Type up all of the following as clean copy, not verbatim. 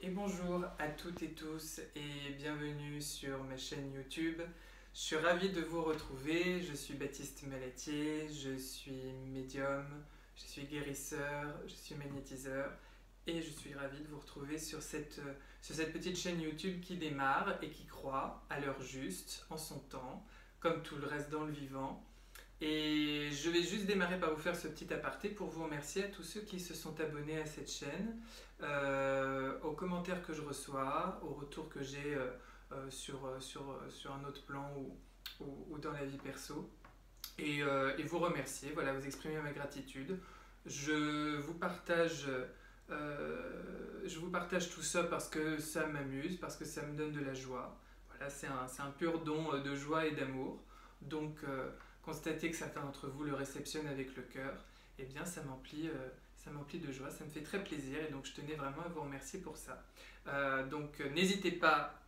Et bonjour à toutes et tous et bienvenue sur ma chaîne YouTube. Je suis ravie de vous retrouver, je suis Baptiste Malatier, je suis médium, je suis guérisseur, je suis magnétiseur et je suis ravie de vous retrouver sur cette petite chaîne YouTube qui démarre et qui croit à l'heure juste, en son temps, comme tout le reste dans le vivant. Et je vais juste démarrer par vous faire ce petit aparté pour vous remercier à tous ceux qui se sont abonnés à cette chaîne, aux commentaires que je reçois, aux retours que j'ai sur un autre plan ou dans la vie perso. Et vous remercier, voilà, vous exprimer ma gratitude. Je vous partage tout ça parce que ça m'amuse, parce que ça me donne de la joie. Voilà, c'est un pur don de joie et d'amour. Donc, constater que certains d'entre vous le réceptionnent avec le cœur, eh bien ça m'emplit de joie, ça me fait très plaisir et donc je tenais vraiment à vous remercier pour ça. Donc n'hésitez pas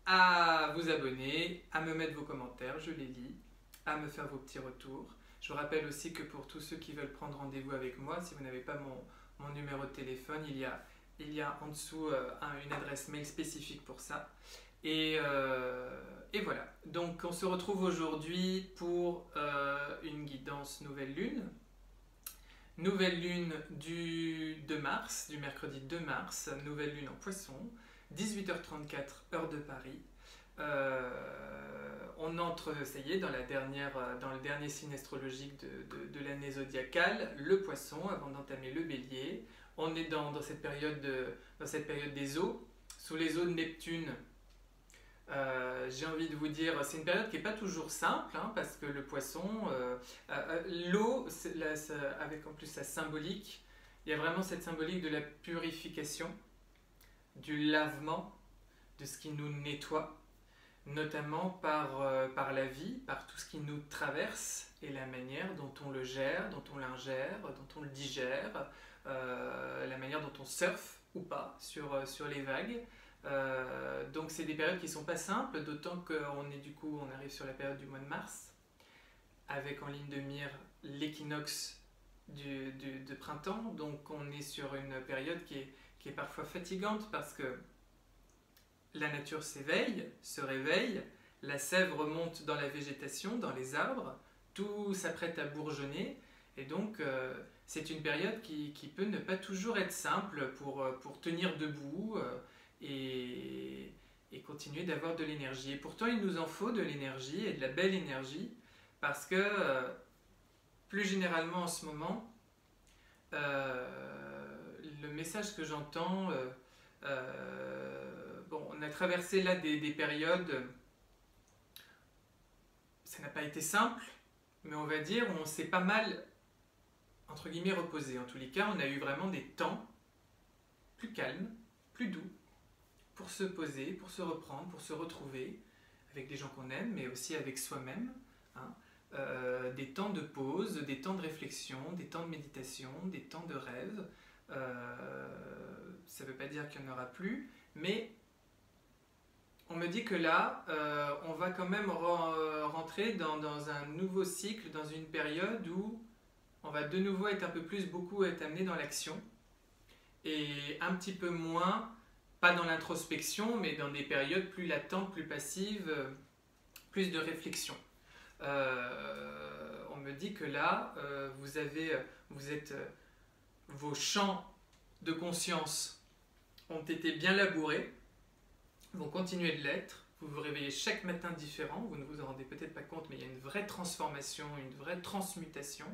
à vous abonner, à me mettre vos commentaires, je les lis, à me faire vos petits retours. Je vous rappelle aussi que pour tous ceux qui veulent prendre rendez-vous avec moi, si vous n'avez pas mon numéro de téléphone, il y a en dessous une adresse mail spécifique pour ça. Et voilà, donc on se retrouve aujourd'hui pour une guidance nouvelle lune. Nouvelle lune du 2 mars, du mercredi 2 mars, nouvelle lune en poisson, 18h34 heure de Paris. On entre, ça y est, dans le dernier signe astrologique de l'année zodiacale, le poisson, avant d'entamer le bélier. On est dans cette période des eaux, sous les eaux de Neptune. J'ai envie de vous dire, c'est une période qui n'est pas toujours simple, hein, parce que le poisson, l'eau, avec en plus sa symbolique, il y a vraiment cette symbolique de la purification, du lavement, de ce qui nous nettoie, notamment par la vie, par tout ce qui nous traverse et la manière dont on le gère, dont on l'ingère, dont on le digère, la manière dont on surfe ou pas sur les vagues. Donc c'est des périodes qui ne sont pas simples, d'autant qu'on arrive sur la période du mois de mars, avec en ligne de mire l'équinoxe de printemps, donc on est sur une période qui est parfois fatigante parce que la nature s'éveille, se réveille, la sève remonte dans la végétation, dans les arbres, tout s'apprête à bourgeonner, et donc c'est une période qui peut ne pas toujours être simple pour tenir debout, et continuer d'avoir de l'énergie. Et pourtant, il nous en faut de l'énergie et de la belle énergie parce que, plus généralement en ce moment, le message que j'entends, on a traversé là des périodes, ça n'a pas été simple, mais on va dire on s'est pas mal, entre guillemets, reposé. En tous les cas, on a eu vraiment des temps plus calmes, plus doux, pour se poser, pour se reprendre, pour se retrouver avec des gens qu'on aime, mais aussi avec soi-même. Hein. Des temps de pause, des temps de réflexion, des temps de méditation, des temps de rêve. Ça ne veut pas dire qu'il n'y en aura plus, mais on me dit que là, on va quand même rentrer dans un nouveau cycle, dans une période où on va de nouveau beaucoup être amené dans l'action, et un petit peu moins, pas dans l'introspection, mais dans des périodes plus latentes, plus passives, plus de réflexion. On me dit que là, vos champs de conscience ont été bien labourés, vont continuer de l'être, vous vous réveillez chaque matin différent, vous ne vous en rendez peut-être pas compte, mais il y a une vraie transformation, une vraie transmutation.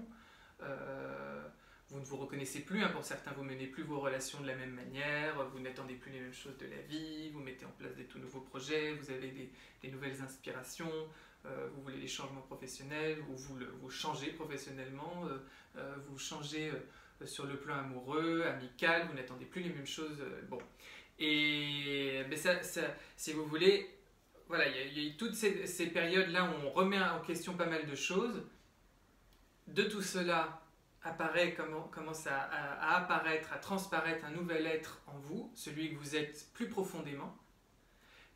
Vous ne vous reconnaissez plus, hein, pour certains vous menez plus vos relations de la même manière, vous n'attendez plus les mêmes choses de la vie, vous mettez en place des tout nouveaux projets, vous avez des nouvelles inspirations, vous voulez des changements professionnels, ou vous changez professionnellement, vous changez sur le plan amoureux, amical, vous n'attendez plus les mêmes choses. Et si vous voulez, voilà, il y a toutes ces périodes-là où on remet en question pas mal de choses. De tout cela commence à apparaître, à transparaître un nouvel être en vous, celui que vous êtes plus profondément.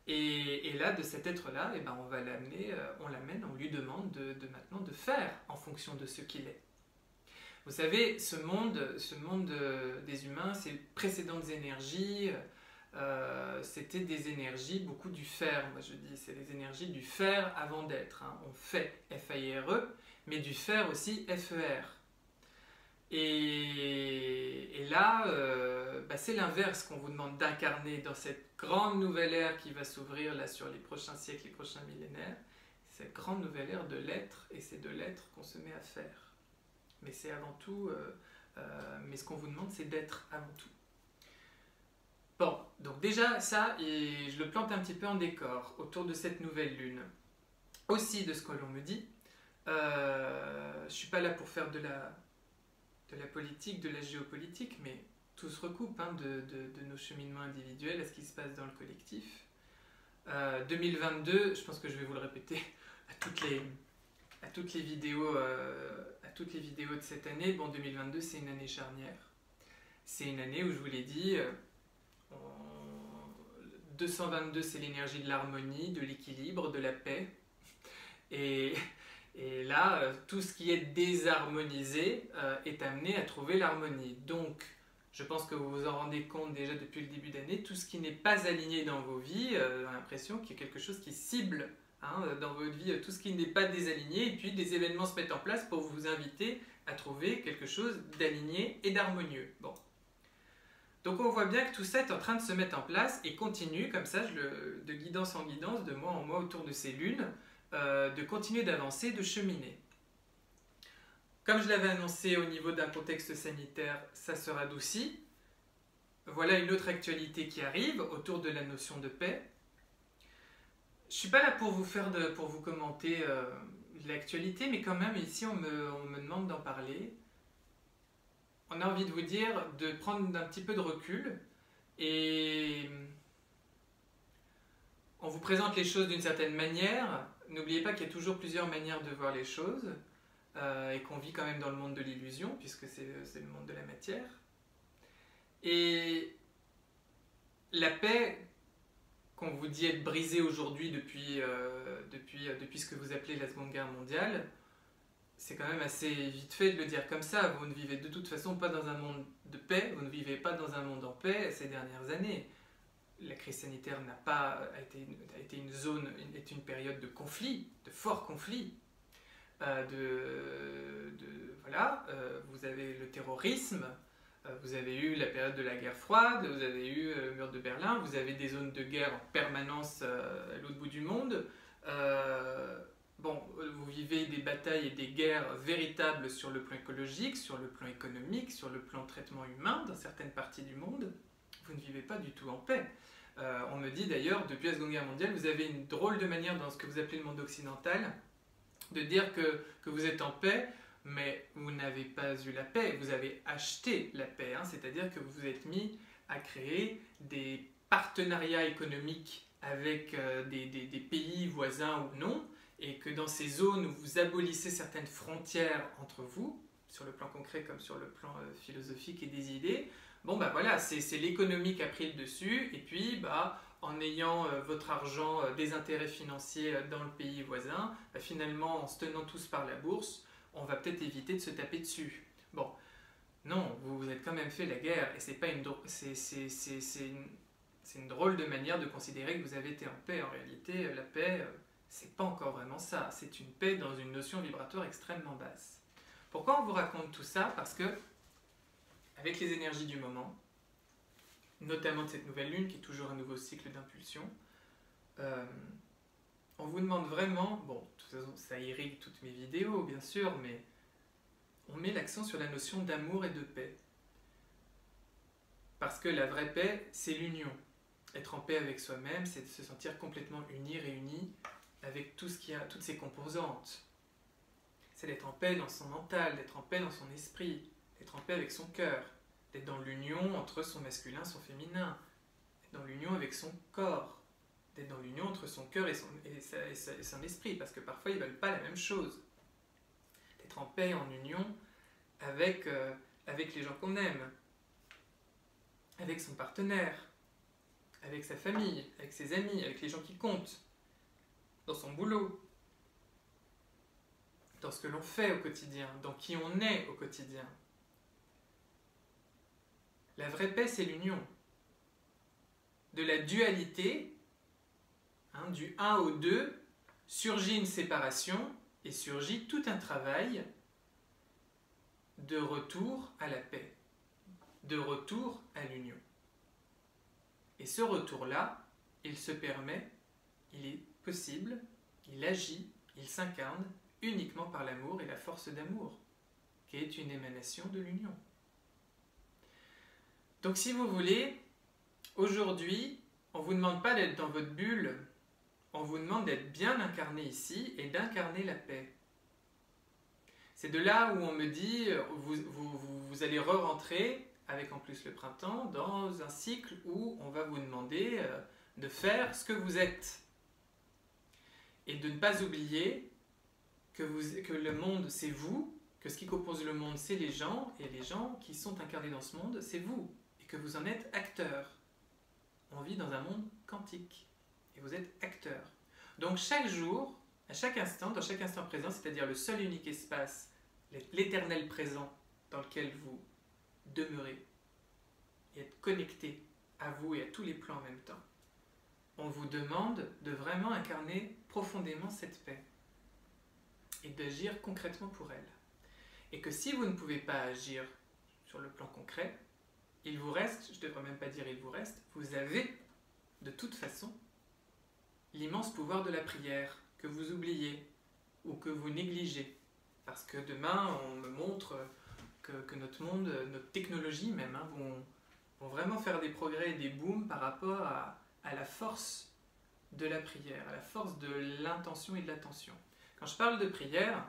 Et là, de cet être-là, on lui demande maintenant de faire en fonction de ce qu'il est. Vous savez, ce monde des humains, ces précédentes énergies, c'était des énergies, beaucoup du faire. Moi je dis, c'est les énergies du faire avant d'être. Hein. On fait, F-A-I-R-E, mais du faire aussi, F-E-R. Et là, c'est l'inverse qu'on vous demande d'incarner dans cette grande nouvelle ère qui va s'ouvrir là sur les prochains siècles, les prochains millénaires. Cette grande nouvelle ère de l'être, et c'est de l'être qu'on se met à faire. Mais c'est avant tout, mais ce qu'on vous demande, c'est d'être avant tout. Bon, donc déjà ça, et je le plante un petit peu en décor autour de cette nouvelle lune. Aussi de ce que l'on me dit, je ne suis pas là pour faire de la politique, de la géopolitique, mais tout se recoupe hein, de nos cheminements individuels à ce qui se passe dans le collectif. 2022, je pense que je vais vous le répéter à toutes les vidéos de cette année. Bon, 2022, c'est une année charnière. C'est une année où je vous l'ai dit, 222, c'est l'énergie de l'harmonie, de l'équilibre, de la paix. Et là, tout ce qui est désharmonisé est amené à trouver l'harmonie. Donc, je pense que vous vous en rendez compte déjà depuis le début d'année, tout ce qui n'est pas aligné dans vos vies, on a l'impression qu'il y a quelque chose qui cible dans votre vie, tout ce qui n'est pas désaligné, et puis des événements se mettent en place pour vous inviter à trouver quelque chose d'aligné et d'harmonieux. Bon. Donc on voit bien que tout ça est en train de se mettre en place et continue comme ça, de guidance en guidance, de mois en mois autour de ces lunes, de continuer d'avancer, de cheminer. Comme je l'avais annoncé au niveau d'un contexte sanitaire, ça se radoucit. Voilà une autre actualité qui arrive autour de la notion de paix. Je ne suis pas là pour vous commenter l'actualité, mais quand même ici on me demande d'en parler. On a envie de vous dire de prendre un petit peu de recul et on vous présente les choses d'une certaine manière. N'oubliez pas qu'il y a toujours plusieurs manières de voir les choses et qu'on vit quand même dans le monde de l'illusion puisque c'est le monde de la matière. Et la paix qu'on vous dit être brisée aujourd'hui depuis ce que vous appelez la Seconde Guerre mondiale, c'est quand même assez vite fait de le dire comme ça. Vous ne vivez de toute façon pas dans un monde de paix, vous ne vivez pas dans un monde en paix ces dernières années. La crise sanitaire a été une période de conflit, de forts conflits. Vous avez le terrorisme, vous avez eu la période de la guerre froide, vous avez eu le mur de Berlin, vous avez des zones de guerre en permanence à l'autre bout du monde. Vous vivez des batailles et des guerres véritables sur le plan écologique, sur le plan économique, sur le plan traitement humain dans certaines parties du monde. Vous ne vivez pas du tout en paix. On me dit d'ailleurs, depuis la Seconde Guerre mondiale, vous avez une drôle de manière dans ce que vous appelez le monde occidental de dire que vous êtes en paix, mais vous n'avez pas eu la paix, vous avez acheté la paix, hein, c'est-à-dire que vous vous êtes mis à créer des partenariats économiques avec des pays voisins ou non, et que dans ces zones où vous abolissez certaines frontières entre vous, sur le plan concret comme sur le plan philosophique et des idées, c'est l'économie qui a pris le dessus, et puis en ayant votre argent, des intérêts financiers dans le pays voisin, finalement en se tenant tous par la bourse, on va peut-être éviter de se taper dessus. Bon, non, vous vous êtes quand même fait la guerre, et c'est une drôle de manière de considérer que vous avez été en paix. En réalité, la paix, c'est pas encore vraiment ça, c'est une paix dans une notion vibratoire extrêmement basse. Pourquoi on vous raconte tout ça? Parce que, avec les énergies du moment, notamment de cette nouvelle lune qui est toujours un nouveau cycle d'impulsion, on vous demande vraiment, bon, de toute façon ça irrigue toutes mes vidéos bien sûr, mais on met l'accent sur la notion d'amour et de paix. Parce que la vraie paix, c'est l'union. Être en paix avec soi-même, c'est de se sentir complètement uni, réuni avec tout ce qui a, toutes ses composantes. C'est d'être en paix dans son mental, d'être en paix dans son esprit, d'être en paix avec son cœur, d'être dans l'union entre son masculin et son féminin, d'être dans l'union avec son corps, d'être dans l'union entre son cœur et son esprit, parce que parfois ils ne veulent pas la même chose. D'être en paix, en union avec les gens qu'on aime, avec son partenaire, avec sa famille, avec ses amis, avec les gens qui comptent, dans son boulot, dans ce que l'on fait au quotidien, dans qui on est au quotidien. La vraie paix, c'est l'union. de la dualité, hein, du 1 au 2, surgit une séparation et surgit tout un travail de retour à la paix, de retour à l'union. Et ce retour-là, il se permet, il est possible, il agit, il s'incarne uniquement par l'amour et la force d'amour, qui est une émanation de l'union. Donc si vous voulez, aujourd'hui, on ne vous demande pas d'être dans votre bulle, on vous demande d'être bien incarné ici et d'incarner la paix. C'est de là où on me dit, vous allez re-rentrer, avec en plus le printemps, dans un cycle où on va vous demander de faire ce que vous êtes. Et de ne pas oublier que le monde, c'est vous, que ce qui compose le monde, c'est les gens, et les gens qui sont incarnés dans ce monde, c'est vous, et que vous en êtes acteurs. On vit dans un monde quantique, et vous êtes acteurs. Donc chaque jour, à chaque instant, dans chaque instant présent, c'est-à-dire le seul unique espace, l'éternel présent dans lequel vous demeurez, et être connecté à vous et à tous les plans en même temps, on vous demande de vraiment incarner profondément cette paix et d'agir concrètement pour elle. Et que si vous ne pouvez pas agir sur le plan concret, il vous reste, je ne devrais même pas dire il vous reste, vous avez de toute façon l'immense pouvoir de la prière que vous oubliez ou que vous négligez. Parce que demain, on me montre que notre monde, notre technologie même, hein, vont vraiment faire des progrès et des booms par rapport à la force de la prière, à la force de l'intention et de l'attention. Quand je parle de prière,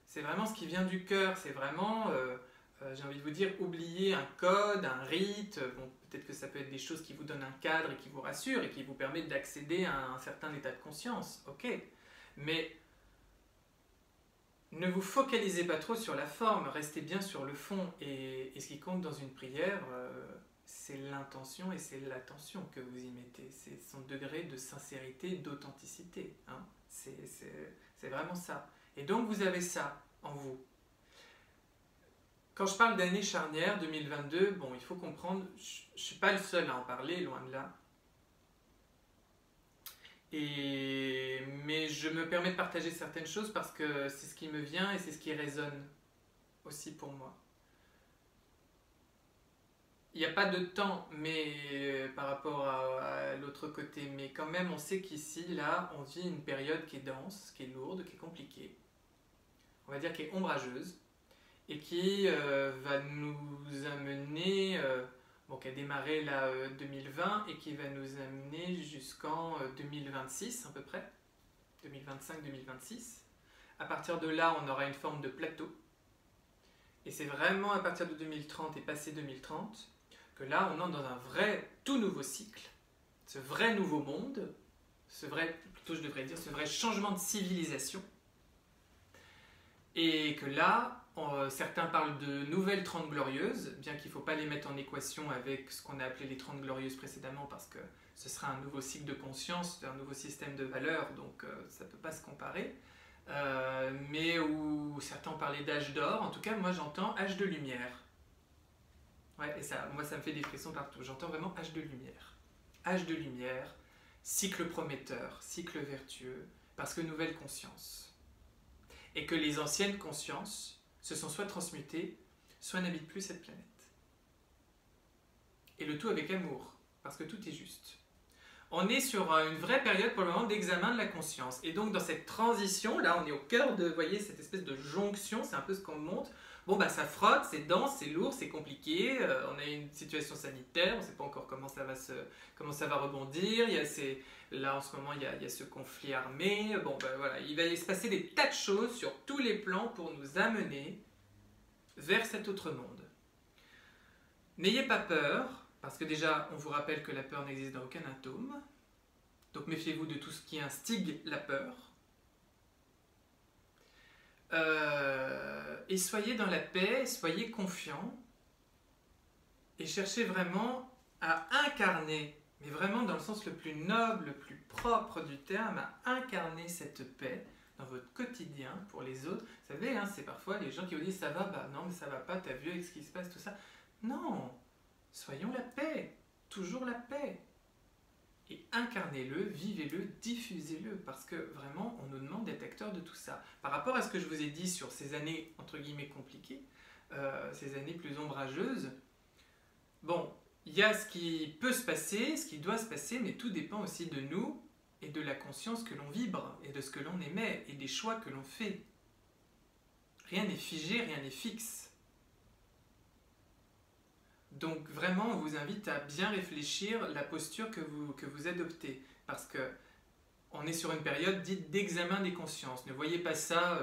c'est vraiment ce qui vient du cœur, c'est vraiment, j'ai envie de vous dire, oublier un code, un rite. Bon, peut-être que ça peut être des choses qui vous donnent un cadre et qui vous rassurent et qui vous permettent d'accéder à un certain état de conscience, ok. Mais ne vous focalisez pas trop sur la forme, restez bien sur le fond. Et ce qui compte dans une prière, c'est l'intention et c'est l'attention que vous y mettez. C'est son degré de sincérité, d'authenticité. Hein. C'est vraiment ça. Et donc vous avez ça en vous. Quand je parle d'année charnière 2022, bon, il faut comprendre, je ne suis pas le seul à en parler, loin de là. Mais je me permets de partager certaines choses parce que c'est ce qui me vient et c'est ce qui résonne aussi pour moi. Il n'y a pas de temps mais par rapport à l'autre côté, mais quand même on sait qu'ici, là, on vit une période qui est dense, qui est lourde, qui est compliquée, on va dire qui est ombrageuse, et qui va nous amener, qui a démarré là 2020 et qui va nous amener jusqu'en 2026 à peu près, 2025-2026. À partir de là, on aura une forme de plateau, et c'est vraiment à partir de 2030 et passé 2030 que là, on entre dans un vrai, tout nouveau cycle, ce vrai nouveau monde, ce vrai, plutôt je devrais dire, ce vrai changement de civilisation, et que là, certains parlent de nouvelles 30 glorieuses, bien qu'il ne faut pas les mettre en équation avec ce qu'on a appelé les 30 glorieuses précédemment, parce que ce sera un nouveau cycle de conscience, un nouveau système de valeurs, donc ça ne peut pas se comparer. Mais où certains ont parlé d'âge d'or, en tout cas moi j'entends âge de lumière. Ouais, et ça, moi ça me fait des frissons partout, j'entends vraiment âge de lumière. Âge de lumière, cycle prometteur, cycle vertueux, parce que nouvelle conscience. Et que les anciennes consciences se sont soit transmutées, soit n'habitent plus cette planète. Et le tout avec amour, parce que tout est juste. On est sur une vraie période pour le moment d'examen de la conscience. Et donc dans cette transition, là on est au cœur de, vous voyez, cette espèce de jonction, c'est un peu ce qu'on montre. Bon bah ça frotte, c'est dense, c'est lourd, c'est compliqué, on a une situation sanitaire, on ne sait pas encore comment ça va rebondir, là en ce moment il y a ce conflit armé, bon bah voilà, il va se passer des tas de choses sur tous les plans pour nous amener vers cet autre monde. N'ayez pas peur, parce que déjà on vous rappelle que la peur n'existe dans aucun atome, donc méfiez-vous de tout ce qui instigue la peur. Et soyez dans la paix, soyez confiants et cherchez vraiment à incarner, mais vraiment dans le sens le plus noble, le plus propre du terme, à incarner cette paix dans votre quotidien pour les autres. Vous savez, hein, c'est parfois les gens qui vous disent ça va, bah non mais ça va pas, t'as vu avec ce qui se passe, tout ça. Non, soyons la paix. toujours la paix. Et incarnez-le, vivez-le, diffusez-le, parce que vraiment, on nous demande d'être acteurs de tout ça. Par rapport à ce que je vous ai dit sur ces années, entre guillemets, compliquées, ces années plus ombrageuses, bon, il y a ce qui peut se passer, ce qui doit se passer, mais tout dépend aussi de nous et de la conscience que l'on vibre, et de ce que l'on émet, et des choix que l'on fait. Rien n'est figé, rien n'est fixe. Donc vraiment, on vous invite à bien réfléchir la posture que vous adoptez, parce que on est sur une période dite d'examen des consciences. Ne voyez pas ça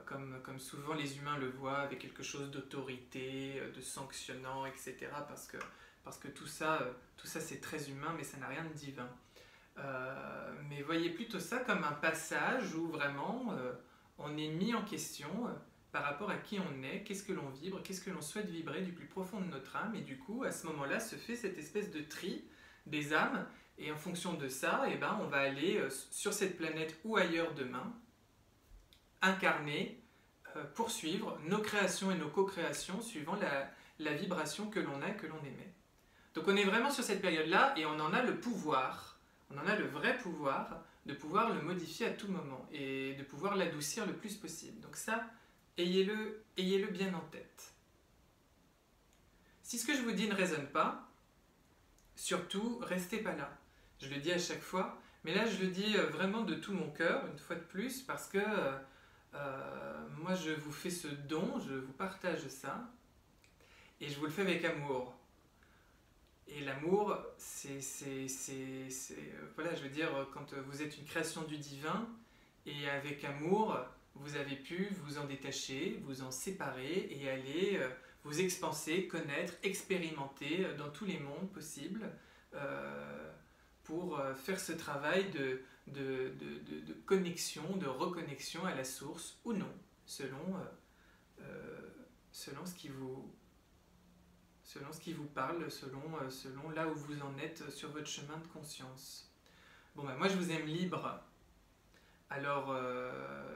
comme souvent les humains le voient, avec quelque chose d'autorité, de sanctionnant, etc. Parce que tout ça c'est très humain, mais ça n'a rien de divin. Mais voyez plutôt ça comme un passage où vraiment on est mis en question par rapport à qui on est, qu'est-ce que l'on vibre, qu'est-ce que l'on souhaite vibrer du plus profond de notre âme, et du coup, à ce moment-là, se fait cette espèce de tri des âmes, et en fonction de ça, eh ben, on va aller sur cette planète ou ailleurs demain, incarner, poursuivre nos créations et nos co-créations suivant la vibration que l'on a et que l'on émet. Donc on est vraiment sur cette période-là, et on en a le pouvoir, on en a le vrai pouvoir, de pouvoir le modifier à tout moment, et de pouvoir l'adoucir le plus possible. Donc ça, ayez-le bien en tête. Si ce que je vous dis ne résonne pas, surtout, restez pas là. Je le dis à chaque fois, mais là je le dis vraiment de tout mon cœur, une fois de plus, parce que moi je vous fais ce don, je vous partage ça, et je vous le fais avec amour. Et l'amour, voilà, je veux dire, quand vous êtes une création du divin, et avec amour, vous avez pu vous en détacher, vous en séparer et aller vous expanser, connaître, expérimenter dans tous les mondes possibles pour faire ce travail de connexion, de reconnexion à la source ou non, selon ce qui vous parle, selon là où vous en êtes sur votre chemin de conscience. Bon, ben, moi je vous aime libre. Alors,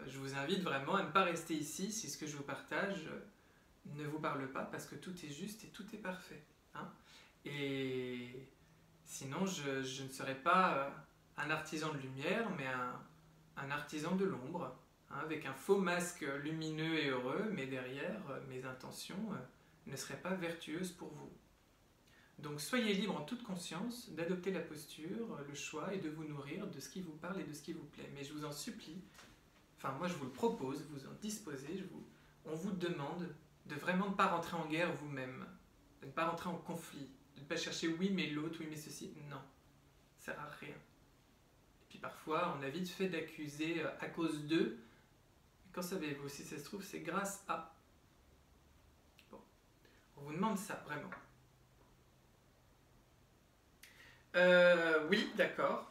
je vous invite vraiment à ne pas rester ici si ce que je vous partage ne vous parle pas, parce que tout est juste et tout est parfait. Hein, et sinon, je ne serais pas un artisan de lumière, mais un artisan de l'ombre, hein, avec un faux masque lumineux et heureux, mais derrière, mes intentions ne seraient pas vertueuses pour vous. Donc soyez libre en toute conscience d'adopter la posture, le choix et de vous nourrir de ce qui vous parle et de ce qui vous plaît. Mais je vous en supplie, enfin moi je vous le propose, vous en disposez, on vous demande de vraiment ne pas rentrer en guerre vous-même, de ne pas rentrer en conflit, de ne pas chercher oui mais l'autre, oui mais ceci, non, ça ne sert à rien. Et puis parfois on a vite fait d'accuser à cause d'eux, et quand savez-vous, si ça se trouve c'est grâce à... Bon, on vous demande ça vraiment. Oui, d'accord.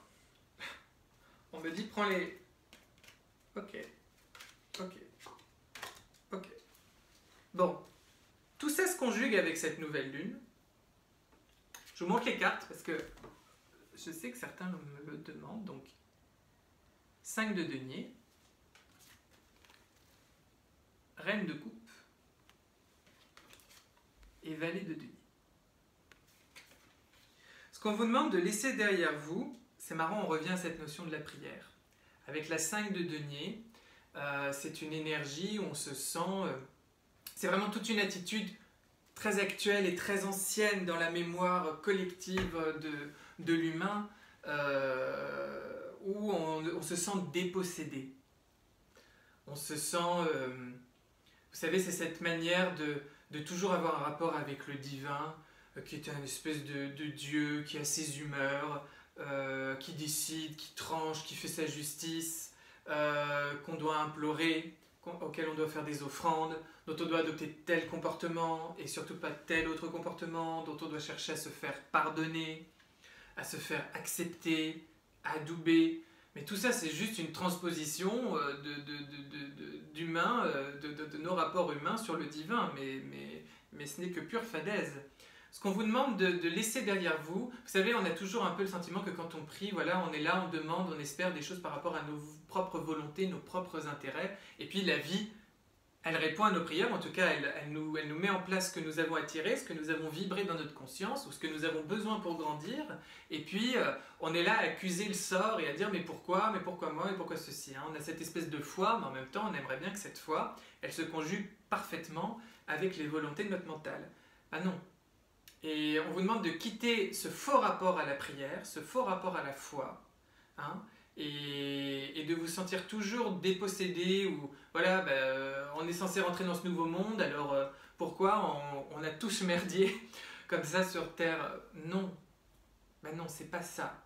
On me dit, prends les... Ok. Bon. Tout ça se conjugue avec cette nouvelle lune. Je vous montre les cartes parce que je sais que certains me le demandent. Donc, 5 de denier. Reine de coupe. Et valet de denier. Ce qu'on vous demande de laisser derrière vous, c'est marrant, on revient à cette notion de la prière. Avec la 5 de denier, c'est une énergie où on se sent... c'est vraiment toute une attitude très actuelle et très ancienne dans la mémoire collective de l'humain, où on se sent dépossédé. On se sent... vous savez, c'est cette manière de toujours avoir un rapport avec le divin, qui est une espèce de Dieu qui a ses humeurs, qui décide, qui tranche, qui fait sa justice, qu'on doit implorer, auquel on doit faire des offrandes, dont on doit adopter tel comportement et surtout pas tel autre comportement, dont on doit chercher à se faire pardonner, à se faire accepter, adouber. Mais tout ça, c'est juste une transposition d'humain, de nos rapports humains sur le divin, mais ce n'est que pure fadaise. Ce qu'on vous demande de laisser derrière vous, vous savez, on a toujours un peu le sentiment que quand on prie, voilà, on est là, on demande, on espère des choses par rapport à nos propres volontés, nos propres intérêts, et puis la vie Elle répond à nos prières, en tout cas elle nous met en place ce que nous avons attiré, ce que nous avons vibré dans notre conscience ou ce que nous avons besoin pour grandir. Et puis on est là à accuser le sort et à dire mais pourquoi moi, mais pourquoi ceci, hein. On a cette espèce de foi, mais en même temps on aimerait bien que cette foi, elle se conjugue parfaitement avec les volontés de notre mental. Ah non. Et on vous demande de quitter ce faux rapport à la prière, ce faux rapport à la foi, hein, et de vous sentir toujours dépossédé ou voilà, on est censé rentrer dans ce nouveau monde, alors pourquoi on a tous merdier comme ça sur Terre? Non, non, c'est pas ça.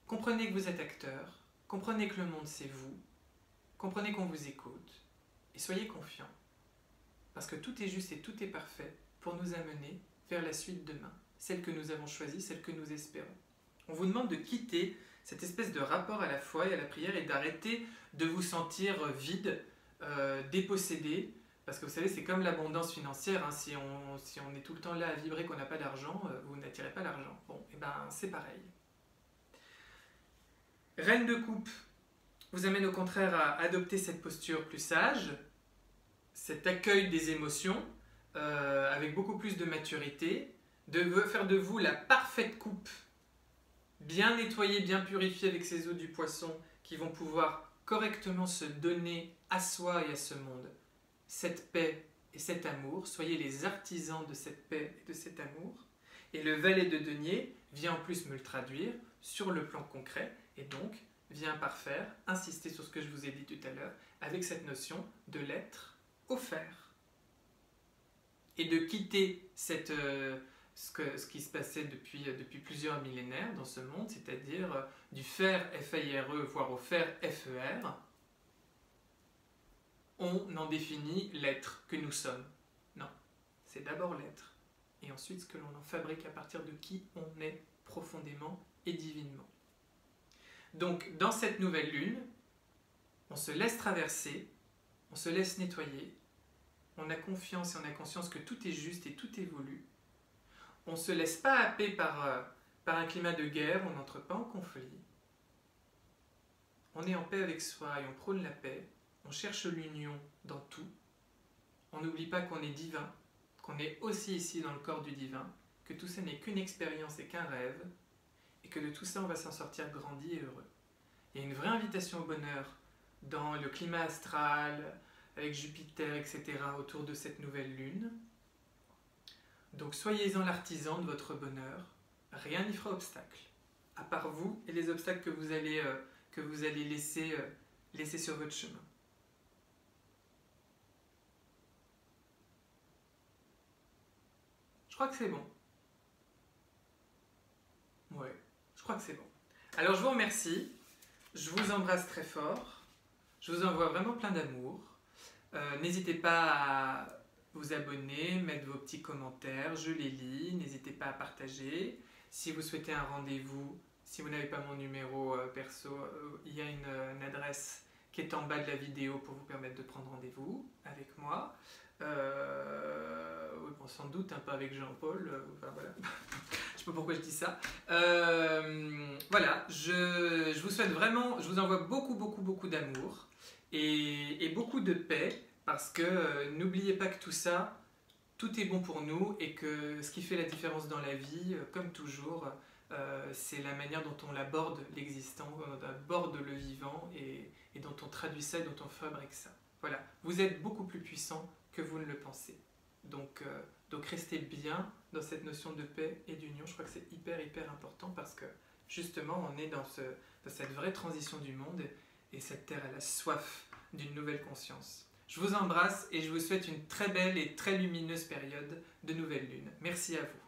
Comprenez que vous êtes acteur, comprenez que le monde c'est vous, comprenez qu'on vous écoute, et soyez confiants, parce que tout est juste et tout est parfait pour nous amener vers la suite demain, celle que nous avons choisie, celle que nous espérons. On vous demande de quitter cette espèce de rapport à la foi et à la prière et d'arrêter de vous sentir vide, dépossédé, parce que vous savez, c'est comme l'abondance financière, hein, si on est tout le temps là à vibrer qu'on n'a pas d'argent, vous n'attirez pas l'argent. Bon, et ben c'est pareil. Reine de coupe vous amène au contraire à adopter cette posture plus sage, cet accueil des émotions, avec beaucoup plus de maturité, de faire de vous la parfaite coupe, bien nettoyée, bien purifiée avec ces eaux du poisson qui vont pouvoir correctement se donner à soi et à ce monde cette paix et cet amour. Soyez les artisans de cette paix et de cet amour. Et le valet de denier vient en plus me le traduire sur le plan concret et donc vient par faire, insister sur ce que je vous ai dit tout à l'heure, avec cette notion de l'être offert. Et de quitter ce qui se passait depuis plusieurs millénaires dans ce monde, c'est-à-dire du faire F-A-I-R-E, voire au faire F-E-R, on en définit l'être que nous sommes. Non, c'est d'abord l'être, et ensuite ce que l'on en fabrique à partir de qui on est profondément et divinement. Donc, dans cette nouvelle lune, on se laisse traverser, on se laisse nettoyer, on a confiance et on a conscience que tout est juste et tout évolue. On ne se laisse pas happer par un climat de guerre, on n'entre pas en conflit. On est en paix avec soi et on prône la paix. On cherche l'union dans tout. On n'oublie pas qu'on est divin, qu'on est aussi ici dans le corps du divin, que tout ça n'est qu'une expérience et qu'un rêve, et que de tout ça on va s'en sortir grandi et heureux. Il y a une vraie invitation au bonheur dans le climat astral, avec Jupiter, etc., autour de cette nouvelle lune. Donc soyez-en l'artisan de votre bonheur, rien n'y fera obstacle, à part vous et les obstacles que vous allez laisser sur votre chemin. Je crois que c'est bon. Ouais, je crois que c'est bon. Alors je vous remercie, je vous embrasse très fort, je vous envoie vraiment plein d'amour. N'hésitez pas à vous abonner, mettre vos petits commentaires, je les lis, n'hésitez pas à partager. Si vous souhaitez un rendez-vous, si vous n'avez pas mon numéro perso, il y a une adresse qui est en bas de la vidéo pour vous permettre de prendre rendez-vous avec moi. Oui, bon, sans doute un peu avec Jean-Paul, enfin voilà. Je sais pas pourquoi je dis ça. Voilà, je vous souhaite vraiment, je vous envoie beaucoup d'amour et beaucoup de paix, parce que n'oubliez pas que tout ça, tout est bon pour nous, et que ce qui fait la différence dans la vie, comme toujours, c'est la manière dont on aborde l'existant, dont on aborde le vivant, et dont on traduit ça, dont on fabrique ça. Voilà, vous êtes beaucoup plus puissant que vous ne le pensez. Donc restez bien dans cette notion de paix et d'union. Je crois que c'est hyper important, parce que justement on est dans cette vraie transition du monde, et cette terre elle a soif d'une nouvelle conscience. Je vous embrasse et je vous souhaite une très belle et très lumineuse période de nouvelle lune. Merci à vous.